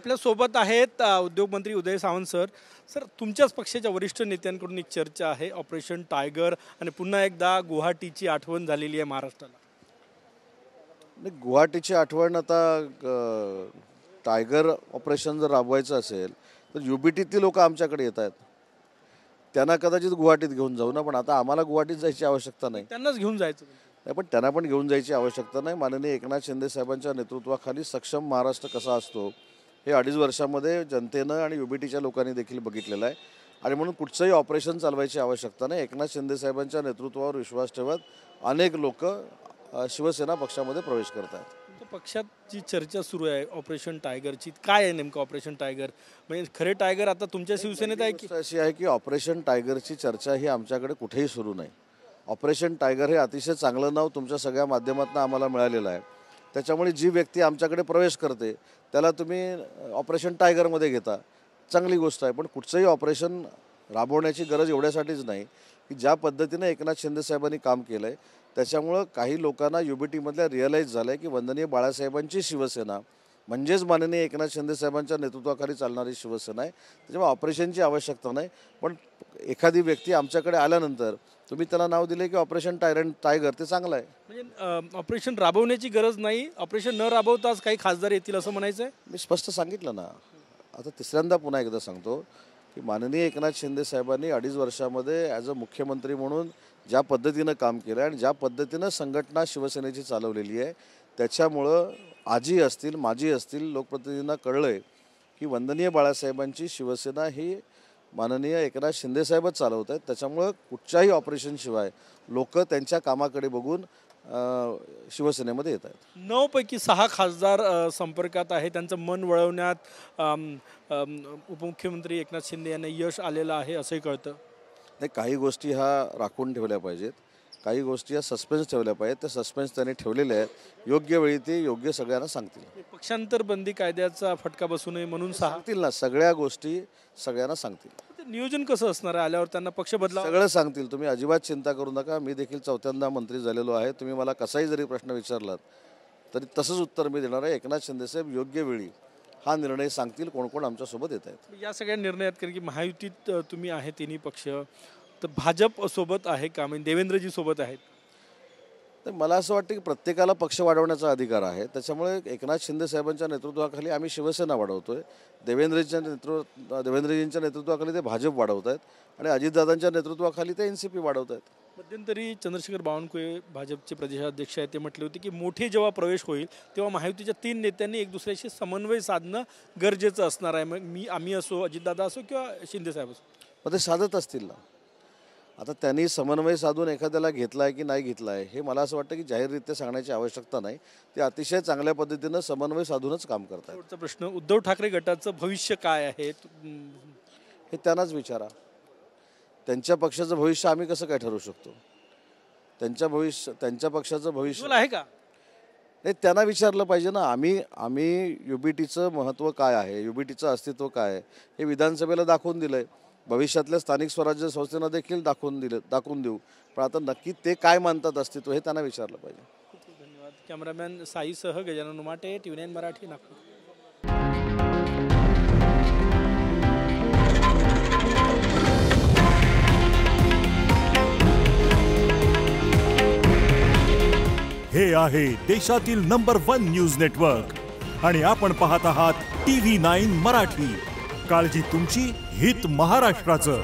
आपल्या सोबत आहेत उद्योगमंत्री उदय सामंत सर. सर, तुमच्याच पक्षाच्या वरिष्ठ नेत्यांकडून एक चर्चा आहे ऑपरेशन टायगर आणि पुन्हा एकदा गुवाहाटीची आठवण झालेली आहे महाराष्ट्राला. नाही, गुवाहाटीची आठवण आता टायगर ऑपरेशन जर राबवायचं असेल तर UBTतली लोक आमच्याकडे येत आहेत. त्यांना कदाचित गुवाहाटीत घेऊन जाऊ ना, पण आता आम्हाला गुवाहाटीत जायची आवश्यकता नाही. त्यांनाच घेऊन जायचं नाही, पण त्यांना पण घेऊन जायची आवश्यकता नाही. माननीय एकनाथ शिंदे साहेबांच्या नेतृत्वाखाली सक्षम महाराष्ट्र कसा असतो हे 2.5 वर्षामध्ये जनतेनं आणि UBTच्या लोकांनी देखील बघितलेलं आहे. आणि म्हणून कुठचंही ऑपरेशन चालवायची आवश्यकता नाही. एकनाथ शिंदे साहेबांच्या नेतृत्वावर विश्वास ठेवत अनेक लोक शिवसेना पक्षामध्ये प्रवेश करत आहेत. पक्षात जी चर्चा सुरू आहे ऑपरेशन टायगरची, काय आहे नेमकं ऑपरेशन टायगर? म्हणजे खरे टायगर आता तुमच्या शिवसेनेत आहे की? अशी आहे की ऑपरेशन टायगरची चर्चा ही आमच्याकडे कुठेही सुरू नाही. ऑपरेशन टायगर हे अतिशय चांगलं नाव तुमच्या सगळ्या माध्यमातून आम्हाला मिळालेलं आहे. त्याच्यामुळे जी व्यक्ती आमच्याकडे प्रवेश करते त्याला तुम्ही ऑपरेशन टायगरमध्ये घेता, चांगली गोष्ट आहे. पण कुठचंही ऑपरेशन राबवण्याची गरज एवढ्यासाठीच नाही की ज्या पद्धतीने एकनाथ शिंदे साहेबांनी काम केलं आहे त्याच्यामुळं काही लोकांना UBTमधल्या रिअलाईज झालं आहे की वंदनीय बाळासाहेबांची शिवसेना म्हणजेच माननीय एकनाथ शिंदे साहेबांच्या नेतृत्वाखाली चालणारी शिवसेना आहे. त्याच्यामुळे ऑपरेशनची आवश्यकता नाही. पण एखादी व्यक्ती आमच्याकडे आल्यानंतर तुम्ही त्याला नाव दिले की ऑपरेशन टायगर, ते चांगलं आहे. म्हणजे ऑपरेशन राबवण्याची गरज नाही, ऑपरेशन न राबवताच काही खासदार येतील असं म्हणायचं आहे? मी स्पष्ट सांगितलं ना. आता तिसऱ्यांदा पुन्हा एकदा सांगतो की माननीय एकनाथ शिंदे साहेबांनी 2.5 वर्षामध्ये ॲज अ मुख्यमंत्री म्हणून ज्या पद्धतीनं काम केलं आहे आणि ज्या पद्धतीनं संघटना शिवसेनेची चालवलेली आहे त्याच्यामुळं आजी असतील माजी असतील लोकप्रतिनिधींना कळलं आहे की वंदनीय बाळासाहेबांची शिवसेना ही माननीय एकनाथ शिंदेसाहेबच चालवत आहेत. त्याच्यामुळं कुठच्याही ऑपरेशनशिवाय लोक त्यांच्या कामाकडे बघून शिवसेनेमध्ये येत आहेत. 9 पैकी 6 खासदार संपर्कात आहे. त्यांचं मन वळवण्यात उपमुख्यमंत्री एकनाथ शिंदे यांना यश आलेलं आहे असंही कळतं. नाही, काही गोष्टी राखून ठेवल्या पाहिजेत, काही गोष्टी सस्पेन्स ठेवल्या पाहिजेत. त्या सस्पेन्स त्यांनी ठेवलेल्या आहेत. योग्य वेळी ते योग्य सगळ्यांना सांगतील. पक्षांतर बंदी कायद्याचा फटका बसू नये म्हणून सांगतील ना, सगळ्या गोष्टी सगळ्यांना सांगतील. नियोजन कसं असणार आहे आल्यावर त्यांना पक्ष बदला सगळं सांगतील. तुम्ही अजिबात चिंता करू नका. मी देखील 4थ्यांदा मंत्री झालेलो आहे. तुम्ही मला कसाही जरी प्रश्न विचारलात तरी तसंच उत्तर मी देणार आहे. एकनाथ शिंदेसाहेब योग्य वेळी हा निर्णय सांगतील कोण कोण आमच्यासोबत येत आहेत. या सगळ्या निर्णयात, कारण की महायुतीत तुम्ही आहे तिन्ही पक्ष, तर भाजप सोबत आहे का, म्हणजे देवेंद्रजी सोबत आहेत? तर मला असं वाटतं की प्रत्येकाला पक्ष वाढवण्याचा अधिकार आहे. त्याच्यामुळे एकनाथ शिंदे साहेबांच्या नेतृत्वाखाली आम्ही शिवसेना वाढवतोय. देवेंद्रजींच्या नेतृत्वाखाली ते भाजप वाढवत आहेत आणि अजितदादांच्या नेतृत्वाखाली ते NCP वाढवत आहेत. मध्यंतरी चंद्रशेखर बावनकुळे भाजपचे प्रदेशाध्यक्ष आहेत, ते म्हटले होते की मोठे जेव्हा प्रवेश होईल तेव्हा महायुतीच्या 3 नेत्यांनी एक दुसऱ्याशी समन्वय साधणं गरजेचं असणार आहे. मग आम्ही असो, अजितदादा असो किंवा शिंदेसाहेब असो, मग ते साधत असतील ना. आता त्यांनी समन्वय साधून एखाद्याला घेतला आहे की नाही घेतला आहे हे मला असं वाटतं की जाहीररित्या सांगण्याची आवश्यकता नाही. ते अतिशय चांगल्या पद्धतीनं समन्वय साधूनच काम करतात. शेवटचा प्रश्न, उद्धव ठाकरे गटाचं भविष्य काय आहे हे त्यांनाच विचारा. त्यांच्या पक्षाचं भविष्य आम्ही कसं काय ठरवू शकतो? त्यांच्या पक्षाचं भविष्य आहे का नाही, त्यांना विचारलं पाहिजे ना. आम्ही UBTचं महत्त्व काय आहे, UBTचं अस्तित्व काय आहे हे विधानसभेला दाखवून दिलं आहे. भविष्यातल्या स्थानिक स्वराज्य संस्थेनं देखील दाखवून देऊ. पण आता नक्की ते काय मानतात अस्तित्व हे त्यांना विचारलं पाहिजे. खूप खूप धन्यवाद. कॅमेरामॅन साईसह गजानन उमाटे, TV9 मराठी, नागपूर. हे आहे देशातील नंबर 1 न्यूज नेटवर्क आणि आपण पाहत आहात TV9 मराठी. काळजी तुमची, हित महाराष्ट्राचं.